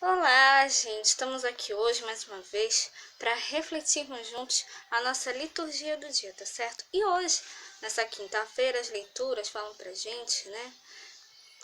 Olá, gente! Estamos aqui hoje mais uma vez para refletirmos juntos a nossa liturgia do dia, tá certo? E hoje, nessa quinta-feira, as leituras falam pra gente, né?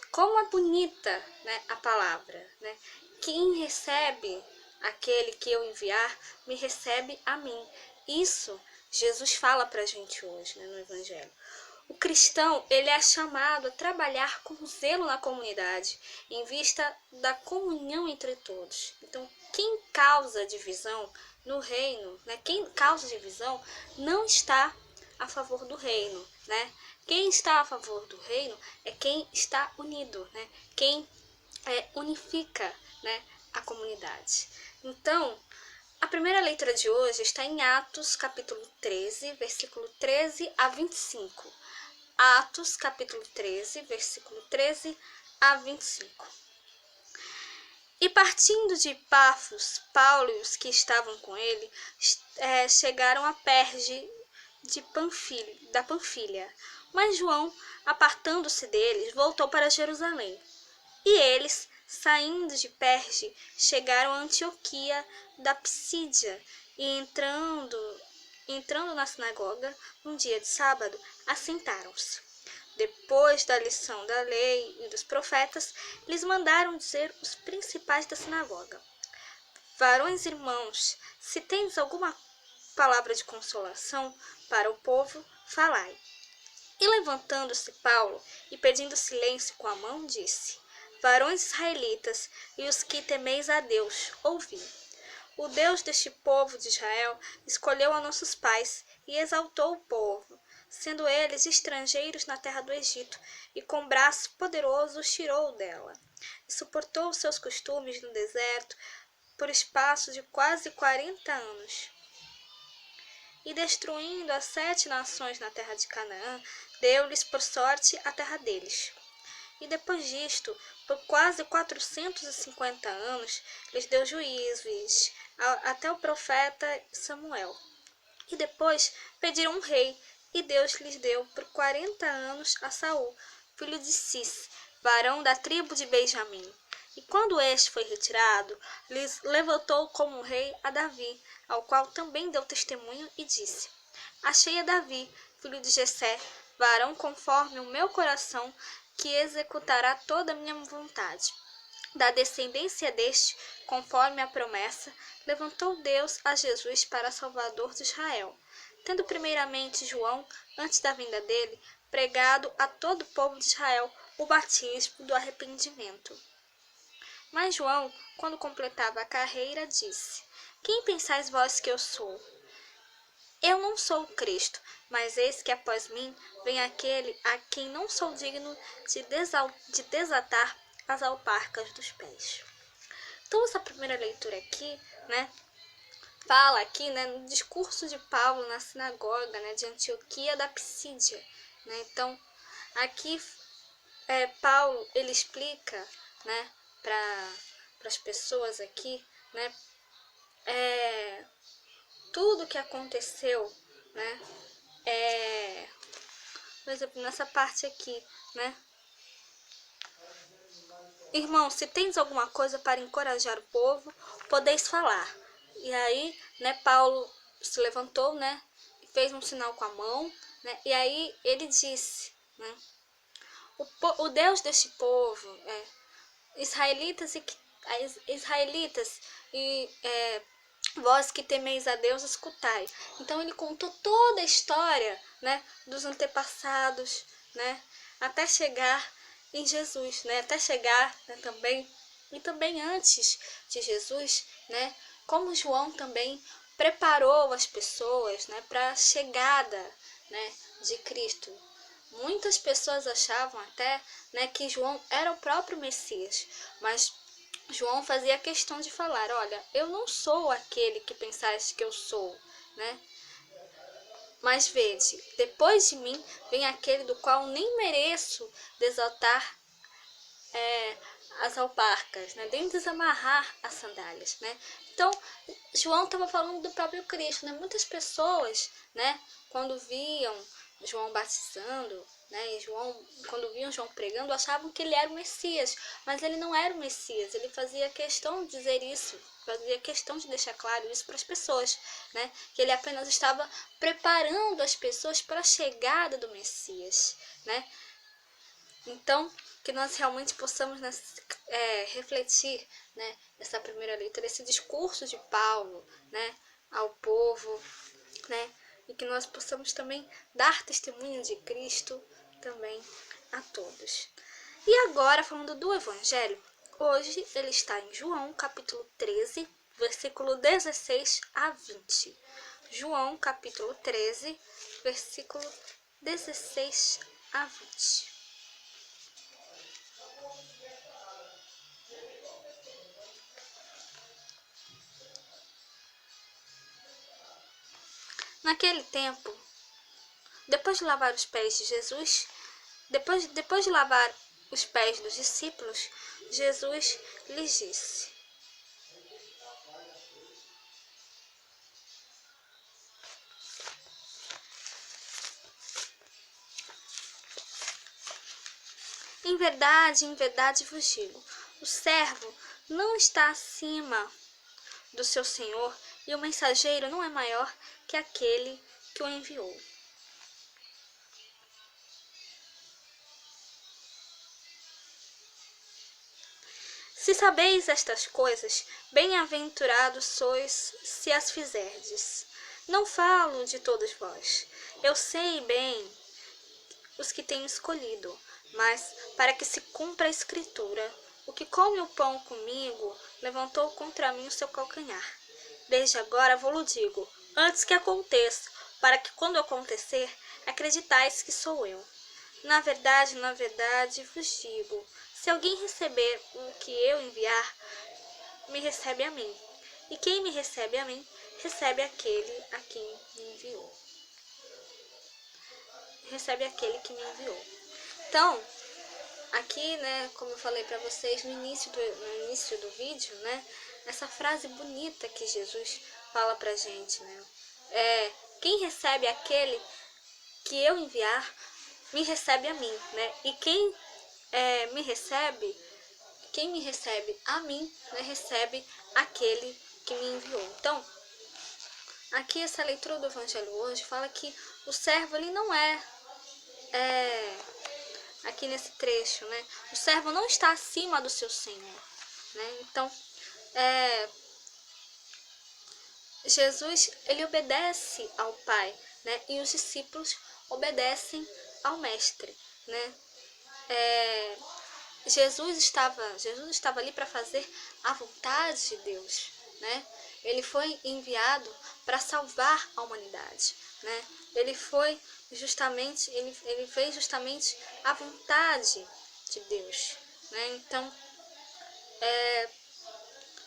Como é bonita, né, a palavra, né? Quem recebe aquele que eu enviar, me recebe a mim. Isso Jesus fala pra gente hoje, né, no Evangelho. O cristão, ele é chamado a trabalhar com zelo na comunidade, em vista da comunhão entre todos. Então, quem causa divisão no reino, né? Quem causa divisão não está a favor do reino, né? Quem está a favor do reino é quem está unido, né? Quem unifica, né, a comunidade. Então, a primeira leitura de hoje está em Atos, capítulo 13, versículo 13 a 25. Atos, capítulo 13, versículo 13 a 25. E partindo de Pafos, Paulo e os que estavam com ele chegaram a Perge da Panfilha. Mas João, apartando-se deles, voltou para Jerusalém. E eles, saindo de Perge, chegaram a Antioquia da Psídia e entrando na sinagoga, num dia de sábado, assentaram-se. Depois da lição da lei e dos profetas, lhes mandaram dizer os principais da sinagoga: Varões irmãos, se tendes alguma palavra de consolação para o povo, falai. E levantando-se Paulo e pedindo silêncio com a mão, disse: Varões israelitas e os que temeis a Deus, ouvi. O Deus deste povo de Israel escolheu a nossos pais e exaltou o povo, sendo eles estrangeiros na terra do Egito, e com braço poderoso os tirou dela. E suportou os seus costumes no deserto por espaço de quase 40 anos. E destruindo as 7 nações na terra de Canaã, deu-lhes por sorte a terra deles. E depois disto, por quase 450 anos, lhes deu juízes, até o profeta Samuel. E depois pediram um rei, e Deus lhes deu por 40 anos a Saul, filho de Cis, varão da tribo de Benjamim. E quando este foi retirado, lhes levantou como rei a Davi, ao qual também deu testemunho e disse: Achei a Davi, filho de Jessé, varão conforme o meu coração, que executará toda a minha vontade. Da descendência deste, conforme a promessa, levantou Deus a Jesus para Salvador de Israel, tendo primeiramente João, antes da vinda dele, pregado a todo o povo de Israel o batismo do arrependimento. Mas João, quando completava a carreira, disse: Quem pensais vós que eu sou? Eu não sou o Cristo, mas eis que após mim vem aquele a quem não sou digno de desatar as alparcas dos pés. Então, essa primeira leitura aqui, né, fala aqui, né, no discurso de Paulo na sinagoga, né, de Antioquia da Psídia, né. Então, aqui Paulo ele explica, né, para as pessoas aqui, né, tudo que aconteceu, né, por exemplo, nessa parte aqui, né. Irmão, se tens alguma coisa para encorajar o povo, podeis falar. E aí, né, Paulo se levantou, né, e fez um sinal com a mão, né, e aí ele disse, né, o Deus deste povo, israelitas e vós que temeis a Deus, escutai. Então ele contou toda a história, né, dos antepassados, né, até chegar em Jesus, né, até chegar, né, também antes de Jesus, né, como João também preparou as pessoas, né, para a chegada, né, de Cristo. Muitas pessoas achavam até, né, que João era o próprio Messias, mas João fazia questão de falar: olha, eu não sou aquele que pensais que eu sou, né? Mas vede, depois de mim vem aquele do qual nem mereço desatar as alparcas, né? Nem desamarrar as sandálias, né? Então, João estava falando do próprio Cristo, né? Muitas pessoas, né, quando viam João batizando, né? E quando viam João pregando, achavam que ele era o Messias, mas ele não era o Messias. Ele fazia questão de dizer isso, fazia questão de deixar claro isso para as pessoas, né? Que ele apenas estava preparando as pessoas para a chegada do Messias, né? Então, que nós realmente possamos refletir, né, nessa primeira leitura, esse discurso de Paulo, né, ao povo, né, e que nós possamos também dar testemunho de Cristo também a todos. E agora, falando do Evangelho, hoje ele está em João, capítulo 13, versículo 16 a 20. João, capítulo 13, versículo 16 a 20. Naquele tempo, depois de lavar os pés de Jesus, depois de lavar os pés dos discípulos, Jesus lhes disse: em verdade vos digo, o servo não está acima do seu senhor, e o mensageiro não é maior que aquele que o enviou. Se sabeis estas coisas, bem-aventurados sois se as fizerdes. Não falo de todos vós. Eu sei bem os que tenho escolhido, mas para que se cumpra a escritura, o que come o pão comigo levantou contra mim o seu calcanhar. Desde agora vou-lo digo, antes que aconteça, para que quando acontecer, acreditais que sou eu. Na verdade vos digo, se alguém receber o que eu enviar, me recebe a mim. E quem me recebe a mim, recebe aquele a quem me enviou. Recebe aquele que me enviou. Então, aqui, né, como eu falei para vocês no início do vídeo, né, essa frase bonita que Jesus fala pra gente, né, quem recebe aquele que eu enviar, me recebe a mim, né, e quem me recebe a mim, né, recebe aquele que me enviou. Então, aqui essa leitura do Evangelho hoje fala que o servo ele não aqui nesse trecho, né? O servo não está acima do seu senhor, né? Então, Jesus ele obedece ao Pai, né? E os discípulos obedecem ao Mestre, né? Jesus estava ali para fazer a vontade de Deus, né? Ele foi enviado para salvar a humanidade, né? Ele fez justamente a vontade de Deus, né? Então,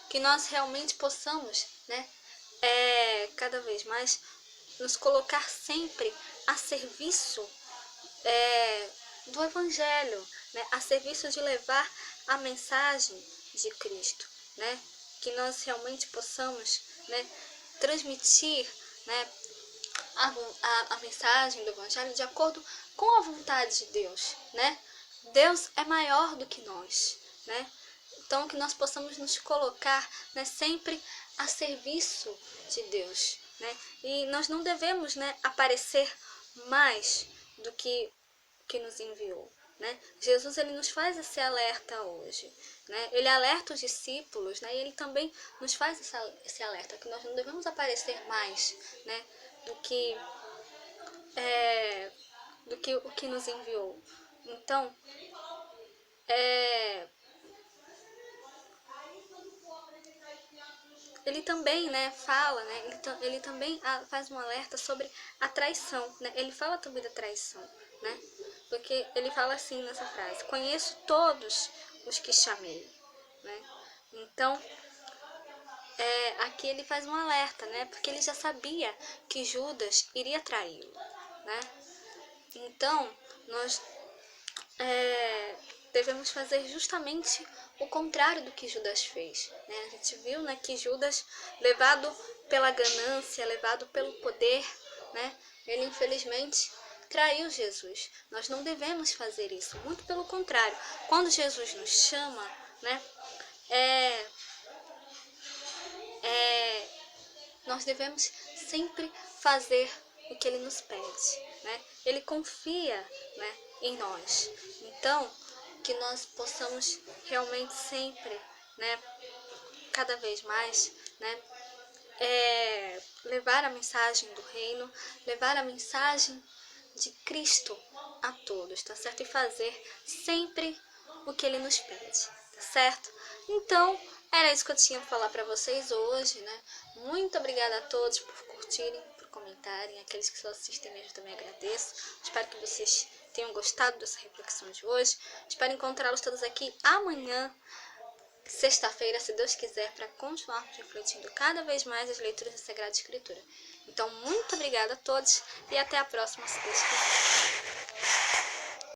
que nós realmente possamos, né? Cada vez mais nos colocar sempre a serviço do Evangelho, né? A serviço de levar a mensagem de Cristo, né? Que nós realmente possamos, né, transmitir, né, a mensagem do Evangelho de acordo com a vontade de Deus, né? Deus é maior do que nós, né? Então, que nós possamos nos colocar, né, sempre a serviço de Deus, né? E nós não devemos, né, aparecer mais do que nos enviou, né? Jesus ele nos faz esse alerta hoje, né? Ele alerta os discípulos, né? E ele também nos faz esse alerta que nós não devemos aparecer mais, né, do que o que nos enviou. Então, ele também, né, fala, né, ele também faz um alerta sobre a traição, né? Ele fala também da traição, né? Porque ele fala assim nessa frase: conheço todos os que chamei, né? Então, aqui ele faz um alerta, né? Porque ele já sabia que Judas iria traí-lo, né? Então, nós devemos fazer justamente o contrário do que Judas fez, né? A gente viu, né, que Judas, levado pela ganância, levado pelo poder, né, ele infelizmente traiu Jesus. Nós não devemos fazer isso, muito pelo contrário. Quando Jesus nos chama, né, nós devemos sempre fazer o que Ele nos pede, né? Ele confia, né, em nós. Então, que nós possamos realmente sempre, né, cada vez mais, né, levar a mensagem do reino, levar a mensagem de Cristo a todos, tá certo? E fazer sempre o que Ele nos pede, tá certo? Então, era isso que eu tinha para falar para vocês hoje, né? Muito obrigada a todos por curtirem, por comentarem. Aqueles que só assistem mesmo também agradeço. Espero que vocês tenham gostado dessa reflexão de hoje. Espero encontrá-los todos aqui amanhã, sexta-feira, se Deus quiser, para continuarmos refletindo cada vez mais as leituras da Sagrada Escritura. Então, muito obrigada a todos e até a próxima, se Deus quiser.